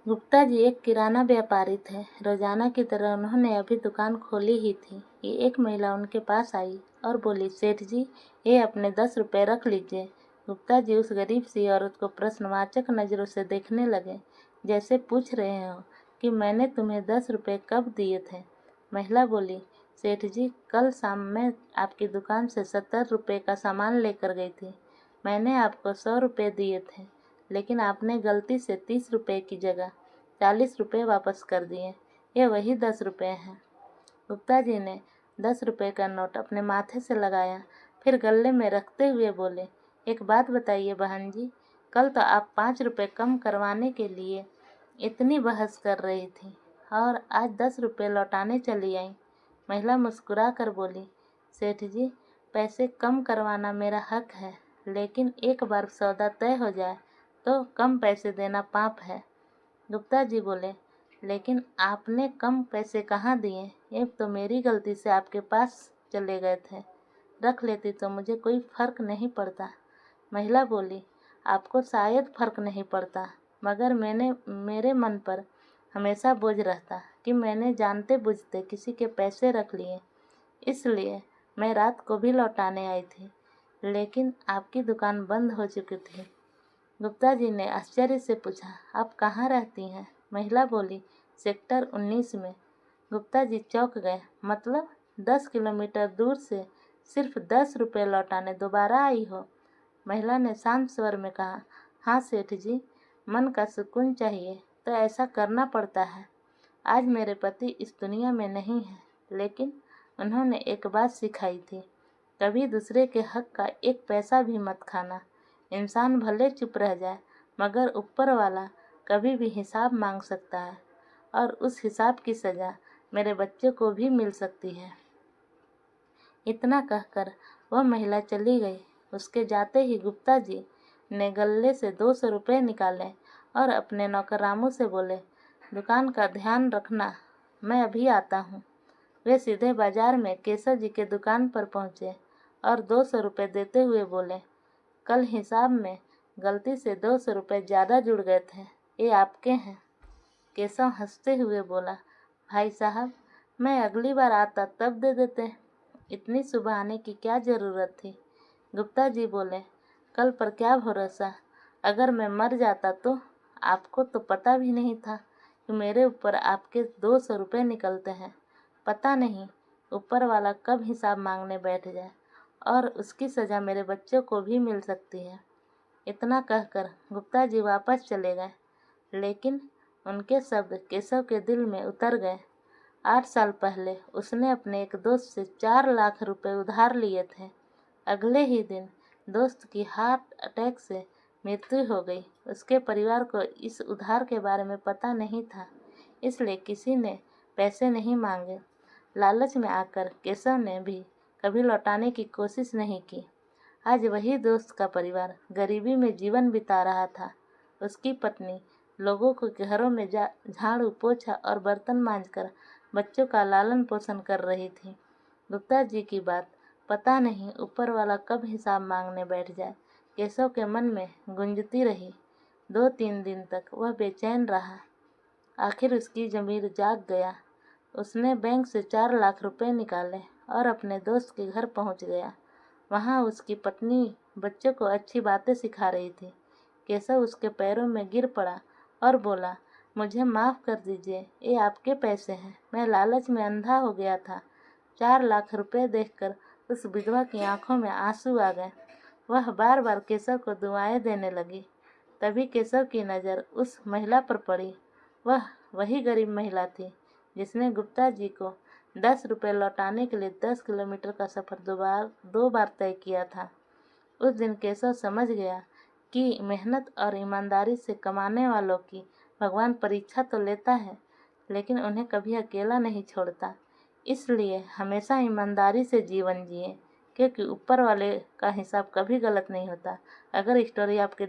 गुप्ता जी एक किराना व्यापारी थे। रोजाना की तरह उन्होंने अभी दुकान खोली ही थी कि एक महिला उनके पास आई और बोली, सेठ जी, ये अपने 10 रुपये रख लीजिए। गुप्ता जी उस गरीब सी औरत को प्रश्नवाचक नज़रों से देखने लगे, जैसे पूछ रहे हो कि मैंने तुम्हें 10 रुपये कब दिए थे। महिला बोली, सेठ जी, कल शाम मैं आपकी दुकान से 70 रुपये का सामान लेकर गई थी। मैंने आपको 100 रुपये दिए थे, लेकिन आपने गलती से 30 रुपये की जगह 40 रुपये वापस कर दिए। ये वही 10 रुपये हैं। गुप्ता जी ने 10 रुपये का नोट अपने माथे से लगाया, फिर गले में रखते हुए बोले, एक बात बताइए बहन जी, कल तो आप 5 रुपये कम करवाने के लिए इतनी बहस कर रही थी और आज 10 रुपये लौटाने चली आई। महिला मुस्कुरा कर बोली, सेठ जी, पैसे कम करवाना मेरा हक है, लेकिन एक बार सौदा तय हो जाए तो कम पैसे देना पाप है। गुप्ता जी बोले, लेकिन आपने कम पैसे कहाँ दिए? ये तो मेरी गलती से आपके पास चले गए थे, रख लेती तो मुझे कोई फर्क नहीं पड़ता। महिला बोली, आपको शायद फर्क नहीं पड़ता, मगर मेरे मन पर हमेशा बोझ रहता कि मैंने जानते बुझते किसी के पैसे रख लिए। इसलिए मैं रात को भी लौटाने आई थी, लेकिन आपकी दुकान बंद हो चुकी थी। गुप्ता जी ने आश्चर्य से पूछा, आप कहाँ रहती हैं? महिला बोली, सेक्टर 19 में। गुप्ता जी चौंक गए, मतलब 10 किलोमीटर दूर से सिर्फ 10 रुपये लौटाने दोबारा आई हो? महिला ने शांत स्वर में कहा, हाँ सेठ जी, मन का सुकून चाहिए तो ऐसा करना पड़ता है। आज मेरे पति इस दुनिया में नहीं है, लेकिन उन्होंने एक बात सिखाई थी, कभी दूसरे के हक का एक पैसा भी मत खाना। इंसान भले चुप रह जाए, मगर ऊपर वाला कभी भी हिसाब मांग सकता है, और उस हिसाब की सज़ा मेरे बच्चे को भी मिल सकती है। इतना कहकर वह महिला चली गई। उसके जाते ही गुप्ता जी ने गले से 200 रुपये निकाले और अपने नौकरामों से बोले, दुकान का ध्यान रखना, मैं अभी आता हूँ। वे सीधे बाजार में केशव जी के दुकान पर पहुँचे और 200 रुपये देते हुए बोले, कल हिसाब में गलती से 200 रुपये ज़्यादा जुड़ गए थे, ये आपके हैं। केशव हंसते हुए बोला, भाई साहब, मैं अगली बार आता तब दे देते, इतनी सुबह आने की क्या ज़रूरत थी। गुप्ता जी बोले, कल पर क्या भरोसा, अगर मैं मर जाता तो? आपको तो पता भी नहीं था कि मेरे ऊपर आपके 200 रुपये निकलते हैं। पता नहीं ऊपर वाला कब हिसाब मांगने बैठ जाए और उसकी सज़ा मेरे बच्चों को भी मिल सकती है। इतना कहकर गुप्ता जी वापस चले गए, लेकिन उनके शब्द केशव के दिल में उतर गए। 8 साल पहले उसने अपने एक दोस्त से 4 लाख रुपए उधार लिए थे। अगले ही दिन दोस्त की हार्ट अटैक से मृत्यु हो गई। उसके परिवार को इस उधार के बारे में पता नहीं था, इसलिए किसी ने पैसे नहीं मांगे। लालच में आकर केशव ने भी कभी लौटाने की कोशिश नहीं की। आज वही दोस्त का परिवार गरीबी में जीवन बिता रहा था। उसकी पत्नी लोगों के घरों में झाड़ू पोछा और बर्तन मांजकर बच्चों का लालन पोषण कर रही थी। गुप्ता जी की बात पता नहीं ऊपर वाला कब हिसाब मांगने बैठ जाए, केशव के मन में गूंजती रही। 2-3 दिन तक वह बेचैन रहा। आखिर उसकी ज़मीर जाग गया। उसने बैंक से 4 लाख रुपए निकाले और अपने दोस्त के घर पहुंच गया। वहां उसकी पत्नी बच्चों को अच्छी बातें सिखा रही थी। केशव उसके पैरों में गिर पड़ा और बोला, मुझे माफ़ कर दीजिए, ये आपके पैसे हैं, मैं लालच में अंधा हो गया था। 4 लाख रुपए देखकर उस विधवा की आंखों में आंसू आ गए। वह बार बार केशव को दुआएं देने लगी। तभी केशव की नज़र उस महिला पर पड़ी। वह वही गरीब महिला थी जिसने गुप्ता जी को 10 रुपये लौटाने के लिए 10 किलोमीटर का सफ़र दो बार तय किया था। उस दिन केशव समझ गया कि मेहनत और ईमानदारी से कमाने वालों की भगवान परीक्षा तो लेता है, लेकिन उन्हें कभी अकेला नहीं छोड़ता। इसलिए हमेशा ईमानदारी से जीवन जिए, क्योंकि ऊपर वाले का हिसाब कभी गलत नहीं होता। अगर स्टोरी आपके